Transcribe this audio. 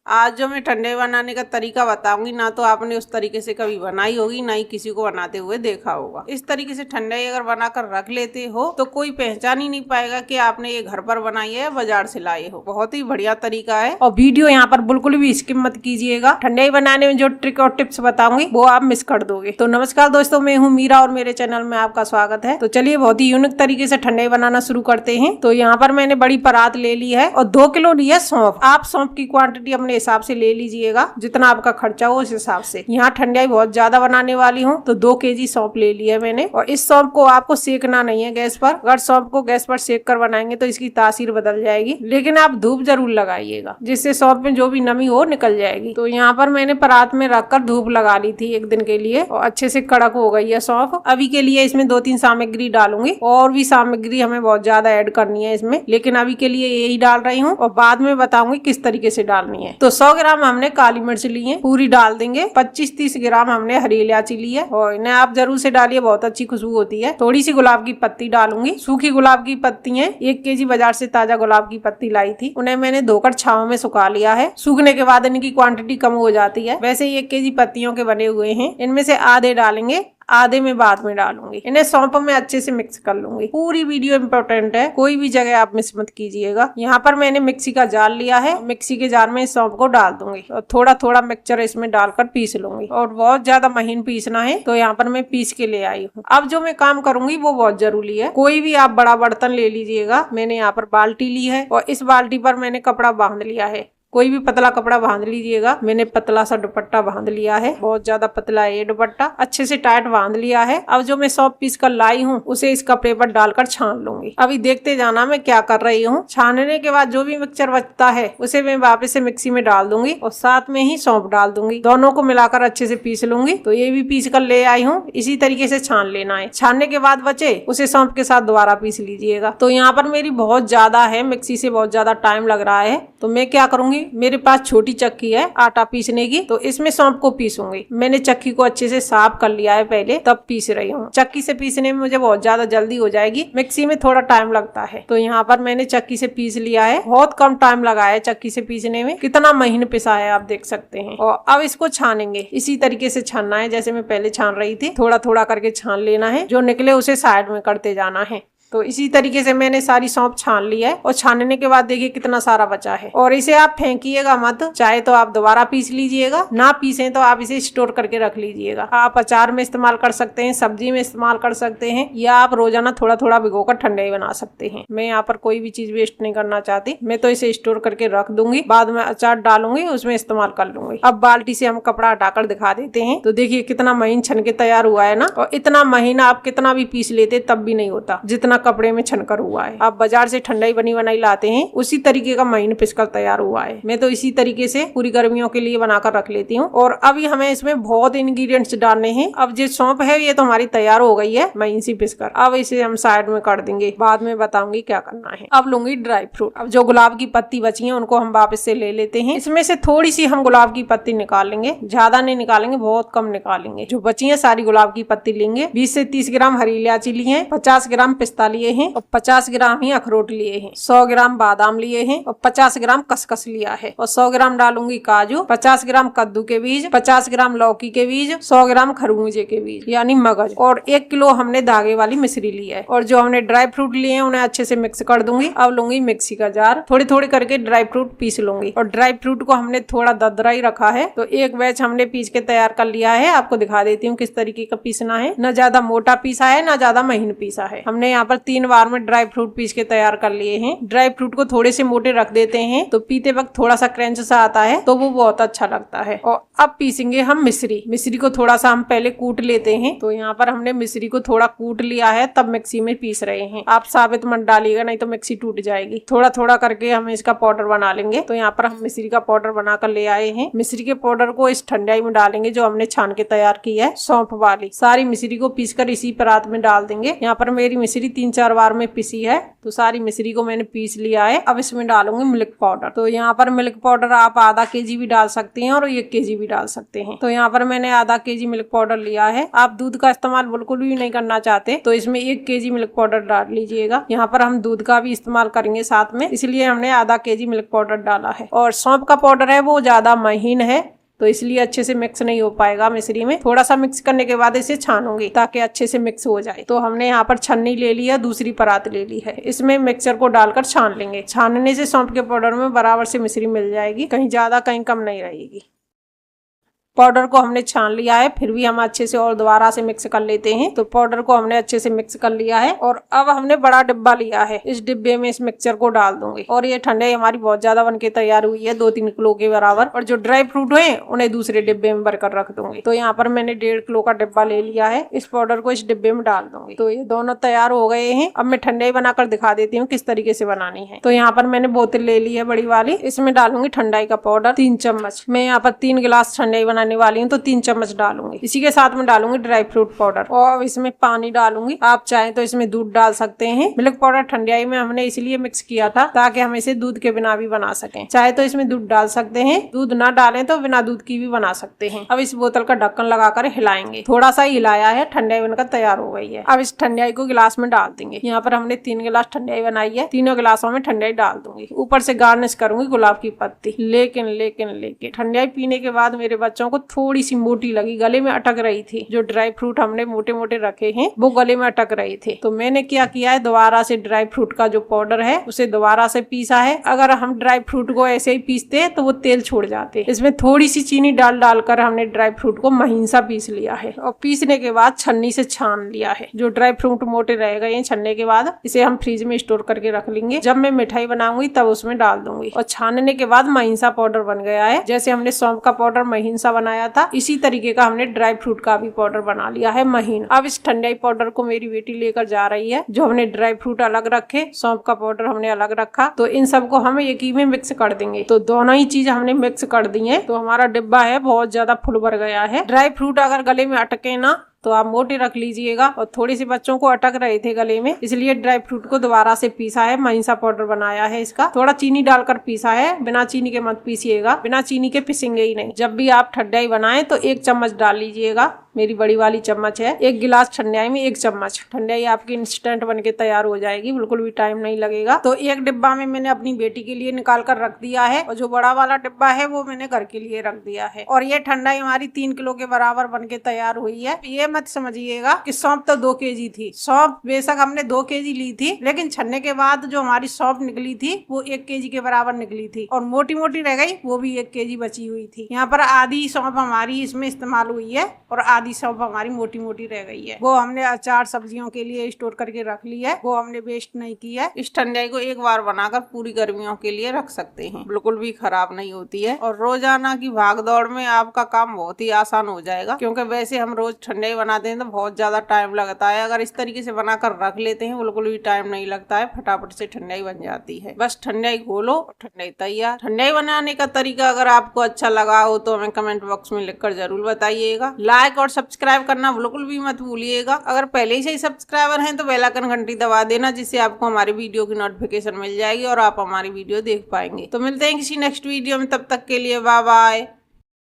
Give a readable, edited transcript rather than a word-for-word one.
आज जो मैं ठंडे बनाने का तरीका बताऊंगी ना तो आपने उस तरीके से कभी बनाई होगी ना ही किसी को बनाते हुए देखा होगा। इस तरीके से ठंडाई अगर बनाकर रख लेते हो तो कोई पहचान ही नहीं पाएगा कि आपने ये घर पर बनाई है या बाजार से लाए हो। बहुत ही बढ़िया तरीका है और वीडियो यहाँ पर बिल्कुल भी स्किप मत कीजिएगा। ठंडाई बनाने में जो ट्रिक और टिप्स बताऊंगी वो आप मिस कर दोगे। तो नमस्कार दोस्तों, मैं हूँ मीरा और मेरे चैनल में आपका स्वागत है। तो चलिए बहुत ही यूनिक तरीके से ठंडाई बनाना शुरू करते हैं। तो यहाँ पर मैंने बड़ी परात ले ली है और 2 किलो ली है सौंफ। आप सौंफ की क्वांटिटी अपने हिसाब से ले लीजिएगा, जितना आपका खर्चा हो उस हिसाब से। यहाँ ठंडाई बहुत ज्यादा बनाने वाली हूँ तो 2 केजी सौंफ ले ली है मैंने। और इस सौंफ को आपको सेकना नहीं है गैस पर। अगर सौंफ को गैस पर सेक कर बनाएंगे तो इसकी तासीर बदल जाएगी, लेकिन आप धूप जरूर लगाइएगा जिससे सौंफ में जो भी नमी हो निकल जाएगी। तो यहाँ पर मैंने परात में रखकर धूप लगा ली थी 1 दिन के लिए और अच्छे से कड़क हो गई है सौंफ। अभी के लिए इसमें 2-3 सामग्री डालूंगी और भी सामग्री हमें बहुत ज्यादा ऐड करनी है इसमें, लेकिन अभी के लिए यही डाल रही हूँ और बाद में बताऊंगी किस तरीके से डालनी है। तो 100 ग्राम हमने काली मिर्च ली है, पूरी डाल देंगे। 25-30 ग्राम हमने हरी इलायची ली है और इन्हें आप जरूर से डालिए, बहुत अच्छी खुशबू होती है। थोड़ी सी गुलाब की पत्ती डालूंगी, सूखी गुलाब की पत्ती है। 1 केजी बाजार से ताजा गुलाब की पत्ती लाई थी, उन्हें मैंने धोकर छांव में सुखा लिया है। सूखने के बाद इनकी क्वांटिटी कम हो जाती है। वैसे ही 1 केजी पत्तियों के बने हुए हैं, इनमें से आधे डालेंगे, आधे में बाद में डालूंगी। इन्हें सौंफ में अच्छे से मिक्स कर लूंगी। पूरी वीडियो इंपॉर्टेंट है, कोई भी जगह आप मिस मत कीजिएगा। यहाँ पर मैंने मिक्सी का जार लिया है, मिक्सी के जार में सौंफ को डाल दूंगी और थोड़ा थोड़ा मिक्सचर इसमें डालकर पीस लूंगी। और बहुत ज्यादा महीन पीसना है तो यहाँ पर मैं पीस के ले आई हूँ। अब जो मैं काम करूंगी वो बहुत जरूरी है। कोई भी आप बड़ा बर्तन ले लीजिएगा। मैंने यहाँ पर बाल्टी ली है और इस बाल्टी पर मैंने कपड़ा बांध लिया है। कोई भी पतला कपड़ा बांध लीजिएगा। मैंने पतला सा दुपट्टा बांध लिया है, बहुत ज्यादा पतला है ये दुपट्टा। अच्छे से टाइट बांध लिया है। अब जो मैं सौंफ पीस कर लाई हूँ उसे इस कपड़े पर डालकर छान लूंगी। अभी देखते जाना मैं क्या कर रही हूँ। छानने के बाद जो भी मिक्सचर बचता है उसे मैं वापस से मिक्सी में डाल दूंगी और साथ में ही सौंफ डाल दूंगी। दोनों को मिलाकर अच्छे से पीस लूंगी। तो ये भी पीस कर ले आई हूँ। इसी तरीके से छान लेना है। छानने के बाद बचे उसे सौंफ के साथ दोबारा पीस लीजिएगा। तो यहाँ पर मेरी बहुत ज्यादा है, मिक्सी से बहुत ज्यादा टाइम लग रहा है तो मैं क्या करूंगी, मेरे पास छोटी चक्की है आटा पीसने की, तो इसमें सौंफ को पीसूंगी। मैंने चक्की को अच्छे से साफ कर लिया है पहले, तब पीस रही हूँ। चक्की से पीसने में मुझे बहुत ज्यादा जल्दी हो जाएगी, मिक्सी में थोड़ा टाइम लगता है। तो यहाँ पर मैंने चक्की से पीस लिया है। बहुत कम टाइम लगा है चक्की से पीसने में। कितना महीन पिसा है आप देख सकते हैं। और अब इसको छानेंगे। इसी तरीके से छानना है जैसे मैं पहले छान रही थी। थोड़ा थोड़ा करके छान लेना है, जो निकले उसे साइड में करते जाना है। तो इसी तरीके से मैंने सारी सौंफ छान ली है और छानने के बाद देखिए कितना सारा बचा है। और इसे आप फेंकिएगा मत, चाहे तो आप दोबारा पीस लीजिएगा, ना पीसें तो आप इसे स्टोर करके रख लीजिएगा। आप अचार में इस्तेमाल कर सकते हैं, सब्जी में इस्तेमाल कर सकते हैं, या आप रोजाना थोड़ा थोड़ा भिगोकर ठंडाई बना सकते हैं। मैं यहाँ पर कोई भी चीज वेस्ट नहीं करना चाहती। मैं तो इसे स्टोर करके रख दूंगी, बाद में अचार डालूंगी उसमें इस्तेमाल कर लूंगी। अब बाल्टी से हम कपड़ा हटाकर दिखा देते हैं। तो देखिए कितना महीन छन के तैयार हुआ है ना। और इतना महीन आप कितना भी पीस लेते तब भी नहीं होता जितना कपड़े में छनकर हुआ है। आप बाजार से ठंडाई बनी बनाई लाते हैं, उसी तरीके का महीन पिसकर तैयार हुआ है। मैं तो इसी तरीके से पूरी गर्मियों के लिए बनाकर रख लेती हूँ। और अभी हमें इसमें बहुत इंग्रेडिएंट्स डालने हैं। अब जो सौंफ है ये तो हमारी तैयार हो गई है महीन सी पिसकर। अब इसे हम साइड में कर देंगे, बाद में बताऊंगी क्या करना है। अब लूंगी ड्राई फ्रूट। अब जो गुलाब की पत्ती बची है उनको हम वापस से ले लेते हैं। इसमें से थोड़ी सी हम गुलाब की पत्ती निकाल लेंगे, ज्यादा नहीं निकालेंगे, बहुत कम निकालेंगे। जो बची है सारी गुलाब की पत्ती लेंगे। 20 से 30 ग्राम हरी इलायची ली है, 50 ग्राम पिस्ता लिए हैं और 50 ग्राम ही अखरोट लिए हैं, 100 ग्राम बादाम लिए हैं और 50 ग्राम खसखस लिया है। और 100 ग्राम डालूंगी काजू, 50 ग्राम कद्दू के बीज, 50 ग्राम लौकी के बीज, 100 ग्राम खरबूजे के बीज यानी मगज, और 1 किलो हमने धागे वाली मिश्री ली है। और जो हमने ड्राई फ्रूट लिए हैं उन्हें अच्छे से मिक्स कर दूंगी। अब लूंगी मिक्सी का जार, थोड़ी थोड़ी करके ड्राई फ्रूट पीस लूंगी। और ड्राई फ्रूट को हमने थोड़ा दरदरा ही रखा है, तो एक बैच हमने पीस के तैयार कर लिया है। आपको दिखा देती हूँ किस तरीके का पीसना है। न ज्यादा मोटा पीसा है न ज्यादा महीन पीसा है। हमने यहाँ पर 3 बार में ड्राई फ्रूट पीस के तैयार कर लिए हैं। ड्राई फ्रूट को थोड़े से मोटे रख देते हैं तो पीते वक्त थोड़ा सा क्रंच सा आता है, तो वो बहुत अच्छा लगता है। और अब पीसेंगे हम मिश्री। मिश्री को थोड़ा सा हम पहले कूट लेते हैं। तो यहाँ पर हमने मिश्री को थोड़ा कूट लिया है, तब मिक्सी में पीस रहे हैं। आप साबित मत डालिएगा नहीं तो मिक्सी टूट जाएगी। थोड़ा थोड़ा करके हम इसका पाउडर बना लेंगे। तो यहाँ पर हम मिश्री का पाउडर बनाकर ले आए हैं। मिश्री के पाउडर को इस ठंडाई में डालेंगे जो हमने छान के तैयार की है सौंफ वाली। सारी मिश्री को पीसकर इसी परात में डाल देंगे। यहाँ पर मेरी मिश्री 3-4 बार में पिसी है। तो सारी मिश्री को मैंने पीस लिया है। अब इसमें डालूंगी मिल्क पाउडर। तो यहाँ पर मिल्क पाउडर आप आधा केजी भी डाल सकते हैं और 1 केजी भी डाल सकते हैं। तो यहाँ पर मैंने आधा केजी मिल्क पाउडर लिया है। आप दूध का इस्तेमाल बिल्कुल भी नहीं करना चाहते तो इसमें 1 केजी मिल्क पाउडर डाल लीजिएगा। यहाँ पर हम दूध का भी इस्तेमाल करेंगे साथ में, इसलिए हमने आधा केजी मिल्क पाउडर डाला है। और सौंफ का पाउडर है वो ज्यादा महीन है तो इसलिए अच्छे से मिक्स नहीं हो पाएगा मिश्री में। थोड़ा सा मिक्स करने के बाद इसे छानूंगी ताकि अच्छे से मिक्स हो जाए। तो हमने यहाँ पर छन्नी ले ली है, दूसरी परात ले ली है। इसमें मिक्सचर को डालकर छान लेंगे। छानने से सौंफ के पाउडर में बराबर से मिश्री मिल जाएगी, कहीं ज्यादा कहीं कम नहीं रहेगी। पाउडर को हमने छान लिया है, फिर भी हम अच्छे से और दोबारा से मिक्स कर लेते हैं। तो पाउडर को हमने अच्छे से मिक्स कर लिया है और अब हमने बड़ा डिब्बा लिया है। इस डिब्बे में इस मिक्सचर को डाल दूंगी और ये ठंडाई हमारी बहुत ज्यादा बनके तैयार हुई है, 2-3 किलो के बराबर। और जो ड्राई फ्रूट है उन्हें दूसरे डिब्बे में भरकर रख दूंगी। तो यहाँ पर मैंने 1.5 किलो का डिब्बा ले लिया है। इस पाउडर को इस डिब्बे में डाल दूंगी। तो ये दोनों तैयार हो गए हैं। अब मैं ठंडाई बनाकर दिखा देती हूँ किस तरीके से बनानी है। तो यहाँ पर मैंने बोतल ले ली है बड़ी वाली, इसमें डालूंगी ठंडाई का पाउडर 3 चम्मच। मैं यहाँ पर 3 गिलास ठंडाई बनाने वाली हूँ तो 3 चम्मच डालूंगी। इसी के साथ में डालूंगी ड्राई फ्रूट पाउडर और इसमें पानी डालूंगी। आप चाहें तो इसमें दूध डाल सकते हैं। मिल्क पाउडर ठंडाई में हमने इसलिए मिक्स किया था ताकि हम इसे दूध के बिना भी बना सकें। चाहे तो इसमें दूध डाल सकते हैं, दूध ना डालें तो बिना दूध की भी बना सकते हैं। अब इस बोतल का ढक्कन लगाकर हिलाएंगे। थोड़ा सा हिलाया है, ठंडाई बनकर तैयार हो गई है। अब इस ठंडाई को गिलास में डाल देंगे। यहाँ पर हमने 3 गिलास ठंडाई बनाई है, तीनों गिलासों में ठंडाई डाल दूंगी। ऊपर से गार्निश करूंगी गुलाब की पत्ती। लेकिन ठंडाई पीने के बाद मेरे बच्चों को थोड़ी सी मोटी लगी, गले में अटक रही थी। जो ड्राई फ्रूट हमने मोटे मोटे रखे हैं वो गले में अटक रहे थे। तो मैंने क्या किया है, दोबारा से ड्राई फ्रूट का जो पाउडर है उसे दोबारा से पीसा है। अगर हम ड्राई फ्रूट को ऐसे ही पीसते तो वो तेल छोड़ जाते। इसमें थोड़ी सी चीनी डालकर हमने ड्राई फ्रूट को महीन सा पीस लिया है और पीसने के बाद छन्नी से छान लिया है। जो ड्राई फ्रूट मोटे रह गए छन्ने के बाद इसे हम फ्रिज में स्टोर करके रख लेंगे। जब मैं मिठाई बनाऊंगी तब उसमें डाल दूंगी। और छानने के बाद महीन सा पाउडर बन गया है। जैसे हमने सौंफ का पाउडर महीन सा बनाया था, इसी तरीके का हमने ड्राई फ्रूट का भी पाउडर बना लिया है महीन। अब इस ठंडाई पाउडर को मेरी बेटी लेकर जा रही है। जो हमने ड्राई फ्रूट अलग रखे, सौंफ का पाउडर हमने अलग रखा, तो इन सबको हम एक ही में मिक्स कर देंगे। तो दोनों ही चीज हमने मिक्स कर दी है। तो हमारा डिब्बा है बहुत ज्यादा फुल भर गया है। ड्राई फ्रूट अगर गले में अटके ना तो आप मोटे रख लीजिएगा। और थोड़े से बच्चों को अटक रहे थे गले में, इसलिए ड्राई फ्रूट को दोबारा से पीसा है, महीन सा पाउडर बनाया है। इसका थोड़ा चीनी डालकर पीसा है, बिना चीनी के मत पीसिएगा, बिना चीनी के पिसेंगे ही नहीं। जब भी आप ठंडाई बनाएं तो 1 चम्मच डाल लीजिएगा। मेरी बड़ी वाली चम्मच है। 1 गिलास ठंडाई में 1 चम्मच। ठंडाई आपकी इंस्टेंट बनके तैयार हो जाएगी, बिल्कुल भी टाइम नहीं लगेगा। तो एक डिब्बा में मैंने अपनी बेटी के लिए निकाल कर रख दिया है और जो बड़ा वाला डिब्बा है वो मैंने घर के लिए रख दिया है। और ये ठंडाई हमारी 3 किलो के बराबर बनके तैयार हुई है। ये मत समझिएगा कि सौंफ तो 2 केजी थी। सौंफ बेशक हमने 2 केजी ली थी, लेकिन छन्ने के बाद जो हमारी सौंफ निकली थी वो 1 केजी के बराबर निकली थी और मोटी मोटी रह गई, वो भी 1 केजी बची हुई थी। यहाँ पर आधी सौंफ हमारी इसमें इस्तेमाल हुई है और आधी सौंफ हमारी मोटी मोटी रह गई है। वो हमने अचार सब्जियों के लिए स्टोर करके रख ली है, वो हमने वेस्ट नहीं की है। इस ठंडाई को एक बार बनाकर पूरी गर्मियों के लिए रख सकते हैं, बिल्कुल भी खराब नहीं होती है। और रोजाना की भाग दौड़ में आपका काम बहुत ही आसान हो जाएगा, क्योंकि वैसे हम रोज ठंडाई बनाते हैं तो बहुत ज्यादा टाइम लगता है। अगर इस तरीके से बनाकर रख लेते हैं बिल्कुल भी टाइम नहीं लगता है, फटाफट से ठंडाई बन जाती है। बस ठंडाई घोलो और ठंडाई तैयार। ठंडाई बनाने का तरीका अगर आपको अच्छा लगा हो तो हमें कमेंट बॉक्स में लिखकर जरूर बताइएगा। लाइक और सब्सक्राइब करना बिल्कुल भी मत भूलिएगा। अगर पहले से ही सब्सक्राइबर हैं तो बेल आइकन घंटी दबा देना, जिससे आपको हमारी वीडियो की नोटिफिकेशन मिल जाएगी और आप हमारी वीडियो देख पाएंगे। तो मिलते हैं किसी नेक्स्ट वीडियो में, तब तक के लिए बाय बाय।